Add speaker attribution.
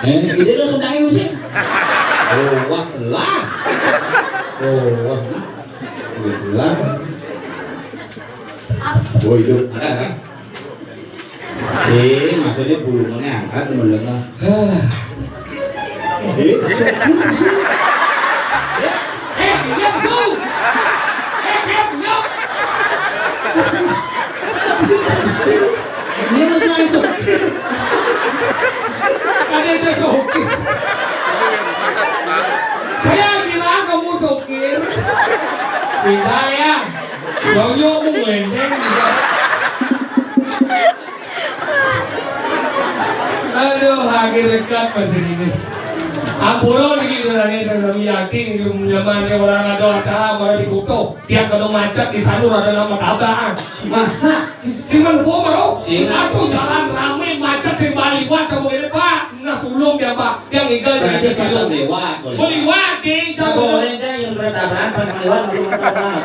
Speaker 1: Ide lo sedang itu sih. Oh, wah lah. Oh, wah. Lah. Oh, hidup. Maksudnya bulungannya angkat melengah.
Speaker 2: Diam su. Diam.
Speaker 1: Ini harus masuk.
Speaker 2: Ada itu sokir. Saya kira kamu sokir. Tidak ya. Baunya kamu mendeng juga. Aduh, akhir dekat masih ini. Ampuro lagi nanya saya yakin zamannya orang ada acara malah dikutuk tiap kalau macet di sanur ada nama tabaan
Speaker 1: Masa?
Speaker 2: cuman gua baru aduh jalan rame macet si baliwat sama ini pak nah sulung dia pak yang igal
Speaker 1: Berarti
Speaker 2: jadi sulung
Speaker 1: lewat.
Speaker 2: baliwat sih
Speaker 1: Boleh yang bertabrakan pada lewat belum bertabrakan.